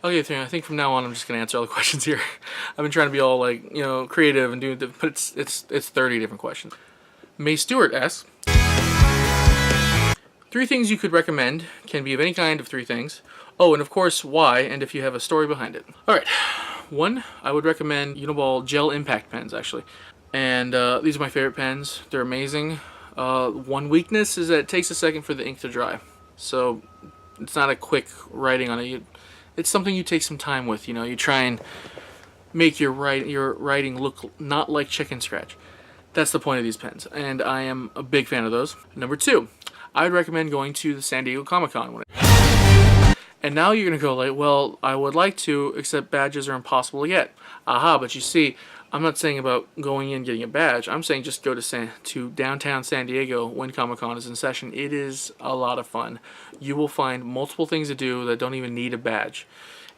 Okay, I think from now on I'm just gonna answer all the questions here. I've been trying to be all like, creative and doing, but it's 30 different questions. May Stewart asks, three things you could recommend, can be of any kind of three things. Oh, and of course, why, and if you have a story behind it. Alright, one, I would recommend uni-ball gel impact pens, actually. And these are my favorite pens. They're amazing. One weakness is that it takes a second for the ink to dry. So, it's not a quick writing on it. It's something you take some time with, You try and make your writing look not like chicken scratch. That's the point of these pens, and I am a big fan of those. Number two, I would recommend going to the San Diego Comic-Con. And now you're going to go like, well, I would like to, except badges are impossible to get. Aha, but you see, I'm not saying about going in getting a badge. I'm saying just go to downtown San Diego when Comic-Con is in session. It is a lot of fun. You will find multiple things to do that don't even need a badge.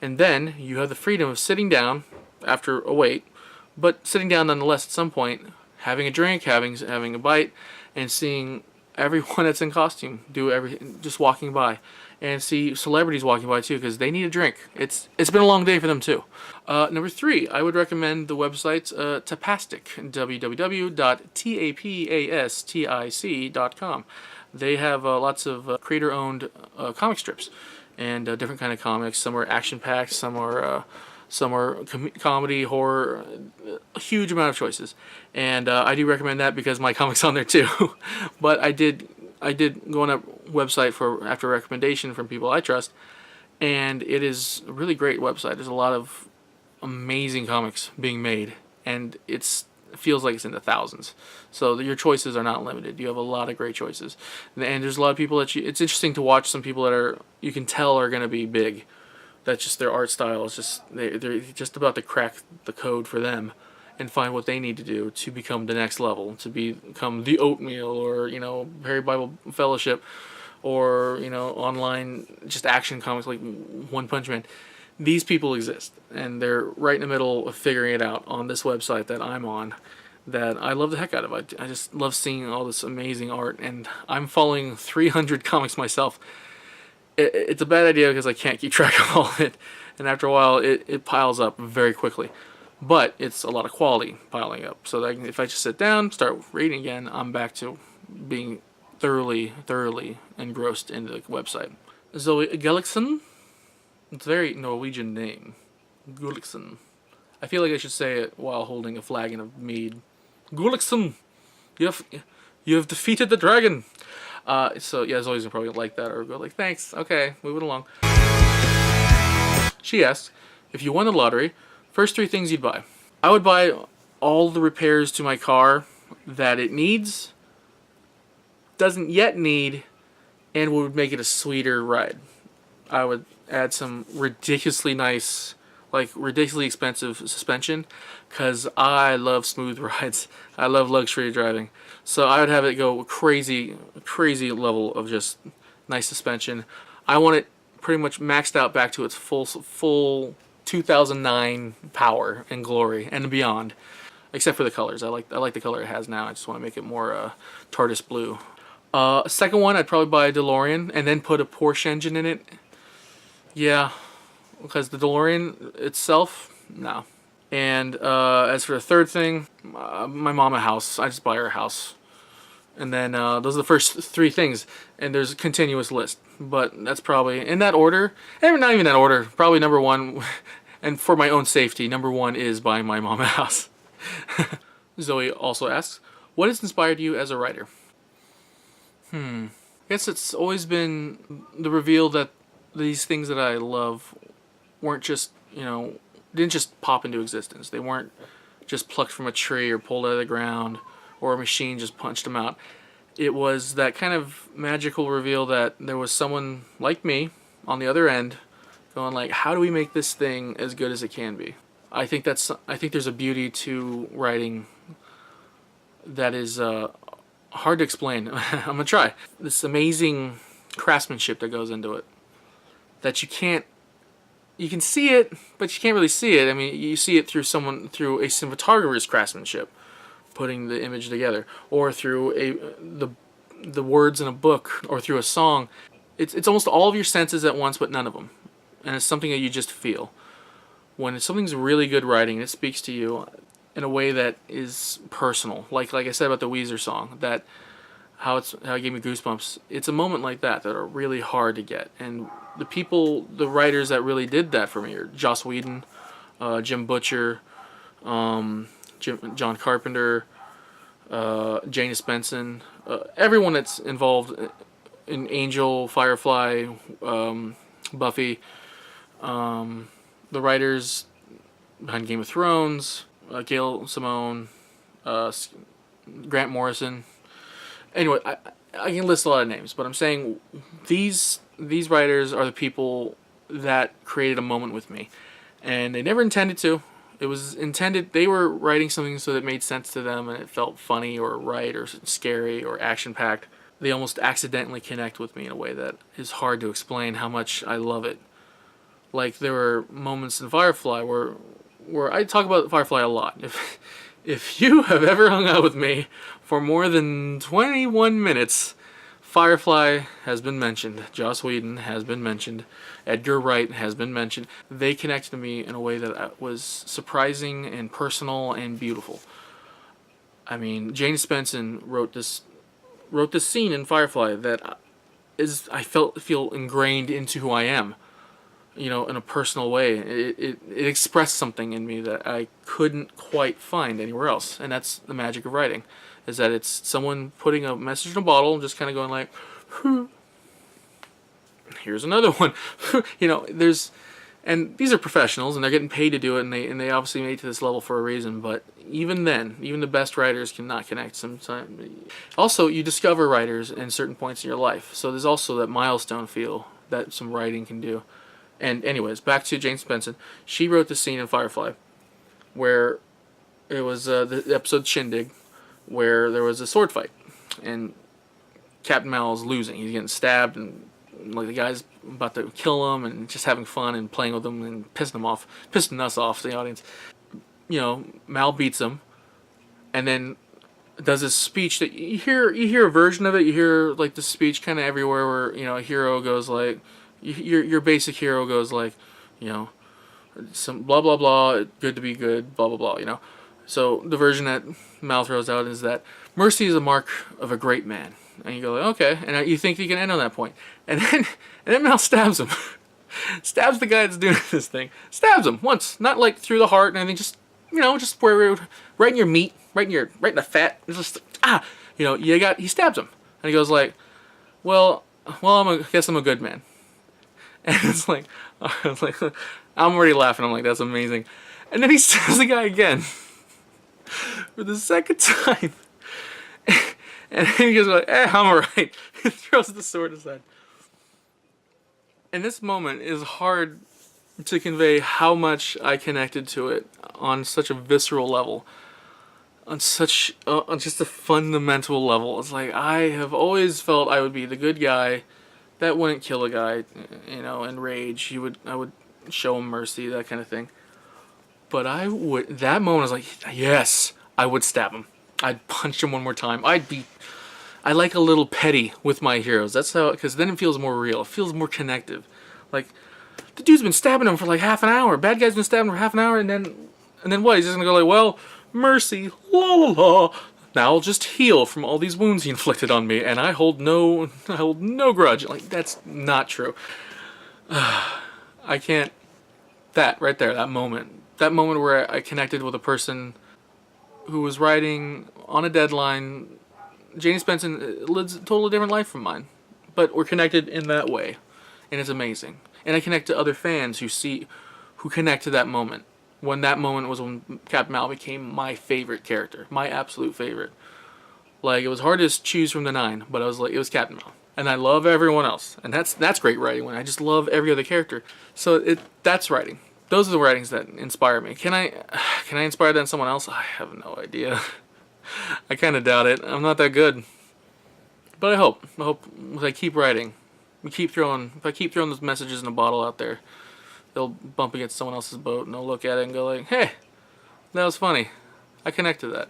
And then you have the freedom of sitting down after a wait, but sitting down nonetheless at some point, having a drink, having a bite, and seeing everyone that's in costume do everything, just walking by, and see celebrities walking by too, because they need a drink. It's been a long day for them too. Number three, I would recommend the website Tapastic, www.tapastic.com. They have lots of creator-owned comic strips and different kind of comics. Some are action-packed, some are comedy, horror, a huge amount of choices. And I do recommend that because my comic's on there too. But I did go on a website after recommendation from people I trust, and it is a really great website. There's a lot of amazing comics being made, and it feels like it's in the thousands. So your choices are not limited. You have a lot of great choices. And there's a lot of people it's interesting to watch some people that you can tell are going to be big. That's just their art style. It's just they're just about to crack the code for them and find what they need to do to become the next level, to become the Oatmeal or Harry Bible Fellowship or online just action comics like One Punch Man. These people exist, and they're right in the middle of figuring it out on this website that I'm on, that I love the heck out of. I just love seeing all this amazing art, and I'm following 300 comics myself. It's a bad idea because I can't keep track of all of it, and after a while it piles up very quickly. But it's a lot of quality piling up, so that if I just sit down, start reading again, I'm back to being thoroughly engrossed into the website. Zoe Gullikson, it's a very Norwegian name, Gullikson. I feel like I should say it while holding a flagon of mead. Gullikson, you have defeated the dragon. So yeah, Zoe's gonna probably like that or go like, thanks, okay, moving along. She asks, if you won the lottery, first three things you'd buy. I would buy all the repairs to my car that it needs, doesn't yet need, and would make it a sweeter ride. I would add some ridiculously nice, like ridiculously expensive suspension, because I love smooth rides. I love luxury driving. So I would have it go crazy level of just nice suspension. I want it pretty much maxed out back to its full 2009 power and glory and beyond, except for the colors. I like the color it has now. I just want to make it more TARDIS blue. Second one, I'd probably buy a DeLorean and then put a Porsche engine in it. Yeah, because the DeLorean itself, no. And as for the third thing, my mom a house. I just buy her a house. And then those are the first three things. And there's a continuous list. But that's probably in that order. And not even that order. Probably number one. And for my own safety, number one is buying my mom a house. Zoe also asks, what has inspired you as a writer? I guess it's always been the reveal that these things that I love weren't just, didn't just pop into existence. They weren't just plucked from a tree or pulled out of the ground or a machine just punched them out. It was that kind of magical reveal that there was someone like me on the other end going like, how do we make this thing as good as it can be? I think there's a beauty to writing that is hard to explain. I'm gonna try. This amazing craftsmanship that goes into it, that you can see it, but you can't really see it. I mean, you see it through a cinematographer's craftsmanship, putting the image together, or through the words in a book, or through a song. It's almost all of your senses at once, but none of them. and it's something that you just feel. When something's really good writing, it speaks to you in a way that is personal. Like I said about the Weezer song, that how it gave me goosebumps. It's a moment like that are really hard to get, and the writers that really did that for me are Joss Whedon, Jim Butcher, John Carpenter, Janus Benson, everyone that's involved in Angel, Firefly, Buffy, the writers behind Game of Thrones, Gail Simone, Grant Morrison. Anyway, I can list a lot of names, but I'm saying these writers are the people that created a moment with me, and they never intended to. It was intended, they were writing something so that it made sense to them and it felt funny or right or scary or action-packed. They almost accidentally connect with me in a way that is hard to explain how much I love it. Like, there were moments in Firefly where I talk about Firefly a lot. If you have ever hung out with me for more than 21 minutes, Firefly has been mentioned. Joss Whedon has been mentioned. Edgar Wright has been mentioned. They connected to me in a way that was surprising and personal and beautiful. I mean, Janus Benson wrote this scene in Firefly that I feel ingrained into who I am. You know, in a personal way. It expressed something in me that I couldn't quite find anywhere else. And that's the magic of writing, is that it's someone putting a message in a bottle and just kind of going like, here's another one. You know, and these are professionals and they're getting paid to do it, and they obviously made it to this level for a reason, but even then, even the best writers cannot connect sometimes. Also, you discover writers in certain points in your life, so there's also that milestone feel that some writing can do. And anyways, back to Janus Benson. She wrote the scene in Firefly where it was the episode Shindig, where there was a sword fight, and Captain Mal's losing. He's getting stabbed, and like the guy's about to kill him, and just having fun and playing with him and pissing us off, the audience. You know, Mal beats him, and then does this speech that you hear a version of it. You hear like the speech kind of everywhere, where you know a hero goes like. Your basic hero goes like, you know, some blah blah blah, good to be good, blah blah blah, you know. So the version that Mal throws out is that mercy is a mark of a great man, and you go like, okay, and you think you can end on that point, and then Mal stabs him, stabs the guy that's doing this thing, stabs him once, not like through the heart and anything, just you know, just right in your meat, right in the fat, just you know, he stabs him, and he goes like, well, I guess I'm a good man. And it's like, I'm already laughing. I'm like, that's amazing. And then he stabs the guy again for the second time. And then he goes like, I'm alright. He throws the sword aside. And this moment is hard to convey how much I connected to it on such a visceral level. On just a fundamental level. It's like, I have always felt I would be the good guy that wouldn't kill a guy, you know, in rage. I would show him mercy, that kind of thing. But that moment I was like, yes, I would stab him. I'd punch him one more time. I like a little petty with my heroes. That's how, because then it feels more real. It feels more connective. Like, the dude's been stabbing him for like half an hour. Bad guy's been stabbing him for half an hour, and then what? He's just gonna go like, well, mercy, la la la. Now I'll just heal from all these wounds he inflicted on me, and I hold no grudge. Like, that's not true. I can't. That right there, that moment where I connected with a person who was writing on a deadline. Janus Benson lives a totally different life from mine, but we're connected in that way, and it's amazing. And I connect to other fans who connect to that moment. When that moment was when Captain Mal became my favorite character, my absolute favorite. Like, it was hard to choose from the 9, but I was like, it was Captain Mal, and I love everyone else, and that's great writing. When I just love every other character, so that's writing. Those are the writings that inspire me. Can I inspire that in someone else? I have no idea. I kind of doubt it. I'm not that good, but I hope if I keep writing, if I keep throwing those messages in a bottle out there, they'll bump against someone else's boat and they'll look at it and go like, hey, that was funny. I connect to that.